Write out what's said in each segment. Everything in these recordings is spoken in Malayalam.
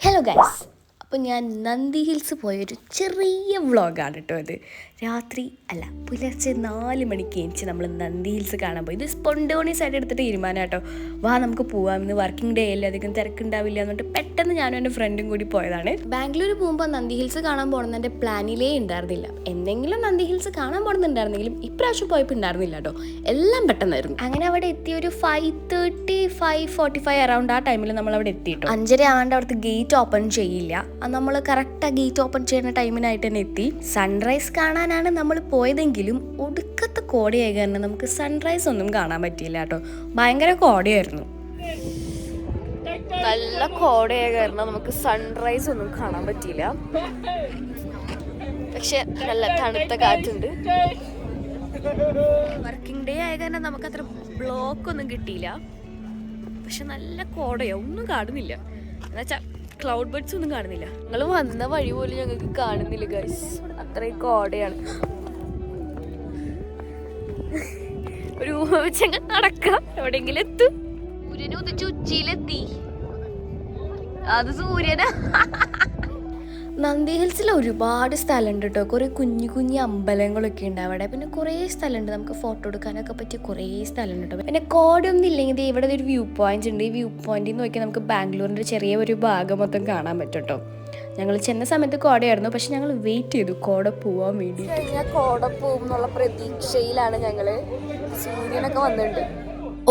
ഹലോ ഗൈസ്, അപ്പോൾ ഞാൻ നന്ദി ഹിൽസ് പോയൊരു ചെറിയ വ്ളോഗാണ് കേട്ടോ അത്. രാത്രി അല്ല, പുലർച്ചെ 4 മണിക്ക് എണീച്ച് നമ്മൾ നന്ദി ഹിൽസ് കാണാൻ പോയി. ഇത് സ്പോണ്ടോണിയസ് ആയിട്ട് എടുത്തിട്ട് തീരുമാനം കേട്ടോ. വാ നമുക്ക് പോവാം, ഇന്ന് വർക്കിംഗ് ഡേ അല്ലേ, അധികം തിരക്കുണ്ടാവില്ല എന്നിട്ട് പെട്ടെന്ന് ഞാനും എൻ്റെ ഫ്രണ്ടും കൂടി പോയതാണ്. ബാംഗ്ലൂർ പോകുമ്പോൾ നന്ദി ഹിൽസ് കാണാൻ പോകണമെന്ന് എൻ്റെ പ്ലാനിലേ ഉണ്ടായിരുന്നില്ല. എന്തെങ്കിലും നന്ദി ഹിൽസ് കാണാൻ പോകണമെന്നുണ്ടായിരുന്നെങ്കിലും ഇപ്രാവശ്യം പോയപ്പോൾ ഉണ്ടായിരുന്നില്ല കേട്ടോ. എല്ലാം പെട്ടെന്നായിരുന്നു. അങ്ങനെ അവിടെ എത്തി ഒരു 5:30 5:45 അറൗണ്ട് ആ ടൈമിൽ നമ്മൾ അവിടെ എത്തിയിട്ടോ. 5:30 ആണ്ട് അവിടുത്തെ ഗേറ്റ് ഓപ്പൺ ചെയ്യില്ല. നമ്മൾ കറക്റ്റ് ആ ഗേറ്റ് ഓപ്പൺ ചെയ്യുന്ന ടൈമിനായിട്ട് തന്നെ എത്തി. സൺറൈസ് കാണാനാണ് നമ്മൾ പോയതെങ്കിലും ഒടുക്കത്തെ കോടയായി കാരണം നമുക്ക് സൺറൈസ് ഒന്നും കാണാൻ പറ്റിയില്ല കേട്ടോ. ഭയങ്കര കോടയായിരുന്നു. നല്ല കോടയായ കാരണം നമുക്ക് സൺറൈസ് ഒന്നും കാണാൻ പറ്റിയില്ല. പക്ഷെ നല്ല തണുത്ത കാറ്റുണ്ട്. വർക്കിംഗ് ഡേ ആയ കാരണം നമുക്ക് അത്ര ബ്ലോക്ക് ഒന്നും കിട്ടിയില്ല. പക്ഷെ നല്ല കോടയോ ഒന്നും കാണുന്നില്ല. എന്നുവെച്ചാൽ ക്ലൗഡ് ബഡ്സ് ഒന്നും കാണുന്നില്ല. നിങ്ങൾ വന്ന വഴി പോലും ഞങ്ങൾക്ക് കാണുന്നില്ല ഗൈസ്, അത്രയും കോടയാണ്. ഒരു ചെങ്ങ നടക്കാം, എവിടെയെങ്കിലും എത്തും. സൂര്യനെ ഉദിച്ച് ഉച്ചയിലെത്തി. അത് സൂര്യനാ. നന്ദി ഹിൽസിൽ ഒരുപാട് സ്ഥലമുണ്ട് കേട്ടോ. കുറേ കുഞ്ഞു കുഞ്ഞു അമ്പലങ്ങളൊക്കെ ഉണ്ട് അവിടെ. പിന്നെ കുറേ സ്ഥലമുണ്ട് നമുക്ക് ഫോട്ടോ എടുക്കാനൊക്കെ പറ്റിയ കുറേ സ്ഥലമുണ്ട് കേട്ടോ. പിന്നെ കോടയൊന്നും ഇല്ലെങ്കിൽ ഇവിടെ ഒരു വ്യൂ പോയിന്റ് ഉണ്ട്. ഈ വ്യൂ പോയിന്റിൽ നിന്ന് നോക്കിയാൽ നമുക്ക് ബാംഗ്ലൂരിൻ്റെ ചെറിയ ഒരു ഭാഗം മൊത്തം കാണാൻ പറ്റും കേട്ടോ. ഞങ്ങൾ ചെന്ന സമയത്ത് കോടയായിരുന്നു, പക്ഷെ ഞങ്ങൾ വെയിറ്റ് ചെയ്തു കോട പോവാൻ വേണ്ടി. കോട പോകും എന്നുള്ള പ്രതീക്ഷയിലാണ് ഞങ്ങൾ. സൂര്യനൊക്കെ വന്നിട്ടുണ്ട്.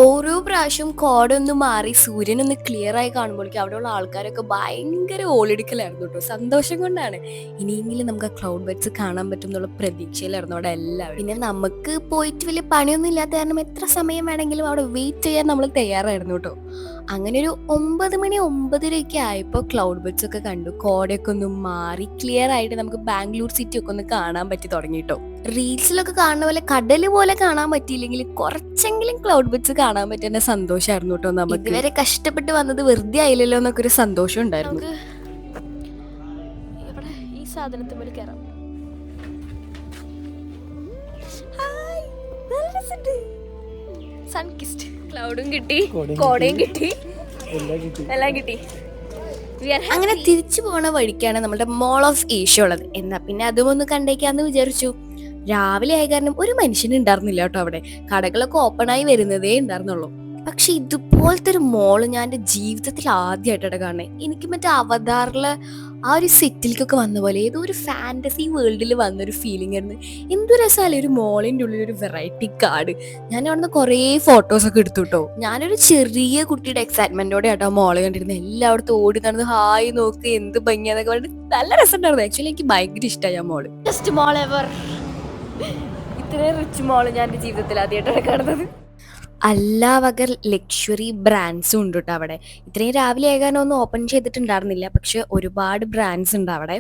ഓരോ പ്രാവശ്യം കോട ഒന്ന് മാറി സൂര്യനൊന്ന് ക്ലിയർ ആയി കാണുമ്പോഴേക്കും അവിടെയുള്ള ആൾക്കാരൊക്കെ ഭയങ്കര ഓളെടുക്കലായിരുന്നു കേട്ടോ. സന്തോഷം കൊണ്ടാണ്. ഇനിയെങ്കിലും നമുക്ക് ആ ക്ലൗഡ് ബഡ്സ് കാണാൻ പറ്റും എന്നുള്ള പ്രതീക്ഷയിലായിരുന്നു അവിടെ എല്ലാവരും. പിന്നെ നമുക്ക് പോയിട്ട് വലിയ പണിയൊന്നും ഇല്ലാത്ത കാരണം എത്ര സമയം വേണമെങ്കിലും അവിടെ വെയിറ്റ് ചെയ്യാൻ നമ്മൾ തയ്യാറായിരുന്നു കേട്ടോ. അങ്ങനെ ഒരു 9 മണി 9:30 ആയപ്പോൾ ക്ലൗഡ് ബഡ്സ് ഒക്കെ കണ്ടു. കോടയൊക്കെ ഒന്ന് മാറി ക്ലിയർ ആയിട്ട് നമുക്ക് ബാംഗ്ലൂർ സിറ്റി ഒക്കെ ഒന്ന് കാണാൻ പറ്റി തുടങ്ങി കേട്ടോ. റീൽസിലൊക്കെ കാണുന്ന പോലെ കടല് പോലെ കാണാൻ പറ്റിയില്ലെങ്കിൽ കുറച്ചെങ്കിലും ക്ലൗഡ് ബഡ്സ് കാണാൻ പറ്റുന്ന സന്തോഷമായിരുന്നു കേട്ടോ. നമുക്ക് ഇതുവരെ കഷ്ടപ്പെട്ട് വന്നത് വെറുതെ ആയില്ലല്ലോ എന്നൊക്കെ ഒരു സന്തോഷം ഉണ്ടായിരുന്നു. ഇവിടെ ഈ സാധനത്തിൽ കയറാം. സൺകിസ്റ്റ് ക്ലൗഡും കിട്ടി, കോടയും കിട്ടി, എല്ലാം കിട്ടി. അങ്ങനെ തിരിച്ചു പോണ വഴിക്കാണ് നമ്മുടെ മോൾ ഓഫ് ഏഷ്യ ഉള്ളത്. എന്നാ പിന്നെ അതും ഒന്ന് കണ്ടേക്കാന്ന് വിചാരിച്ചു. രാവിലെ ആയ കാരണം ഒരു മനുഷ്യൻ ഉണ്ടായിരുന്നില്ല കേട്ടോ അവിടെ. കടകളൊക്കെ ഓപ്പൺ ആയി വരുന്നതേ ഉണ്ടായിരുന്നുള്ളൂ. പക്ഷെ ഇതുപോലത്തെ ഒരു മോള് ഞാൻ എൻ്റെ ജീവിതത്തിൽ ആദ്യമായിട്ടാണ് കാണുന്നത്. എനിക്ക് മറ്റേ അവതാറിലെ ആ ഒരു സെറ്റിലേക്കൊക്കെ വന്ന പോലെ ഏതോ ഒരു ഫാന്റസി വേൾഡിൽ വന്നൊരു ഫീലിംഗ് ആയിരുന്നു. എന്ത് രസമല്ലേ ഒരു മോളിൻ്റെ ഉള്ളിൽ ഒരു വെറൈറ്റി കാർഡ്. ഞാൻ അവിടുന്ന് കുറേ ഫോട്ടോസൊക്കെ എടുത്തു കേട്ടോ. ഞാനൊരു ചെറിയ കുട്ടിയുടെ എക്സൈറ്റ്മെന്റോടെ ആട്ടോ മോള് കണ്ടിരുന്നത്. എല്ലായിടത്തും ഓടി നടന്ന് ഹായ് നോക്ക് എന്ത് ഭംഗിയാന്നൊക്കെ പറഞ്ഞിട്ട് നല്ല രസമുണ്ടായിരുന്നു. ആക്ച്വലി എനിക്ക് ഭയങ്കര ഇഷ്ടമായി ആ മോള്. ബെസ്റ്റ് മോൾ എവർ. ഇത്രയും റിച്ച് മോള് ഞാൻ എൻ്റെ ജീവിതത്തിൽ ആദ്യമായിട്ടാണ് കാണുന്നത്. എല്ലാ വക ലക്ഷറി ബ്രാൻഡ്സും ഉണ്ട് കേട്ടോ അവിടെ. ഇത്രയും രാവിലെ ആകാനോ ഒന്നും ഓപ്പൺ ചെയ്തിട്ടുണ്ടായിരുന്നില്ല, പക്ഷെ ഒരുപാട് ബ്രാൻഡ്സ് ഉണ്ട് അവിടെ.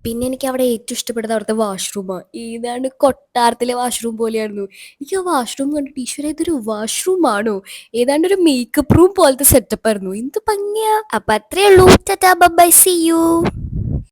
പിന്നെ എനിക്ക് അവിടെ ഏറ്റവും ഇഷ്ടപ്പെട്ടത് അവിടുത്തെ വാഷ്റൂമാണ്. ഏതാണ്ട് കൊട്ടാരത്തിലെ വാഷ്റൂം പോലെയായിരുന്നു. എനിക്ക് ആ വാഷ്റൂം കണ്ടിട്ട് ഈശ്വര ഇതൊരു വാഷ്റൂം ആണോ, ഏതാണ്ട് ഒരു മേക്കപ്പ് റൂം പോലത്തെ സെറ്റപ്പ് ആയിരുന്നു. എന്ത് ഭംഗിയാ. അപ്പൊ അത്രേ ഉള്ളൂ. Tata bye bye, see U.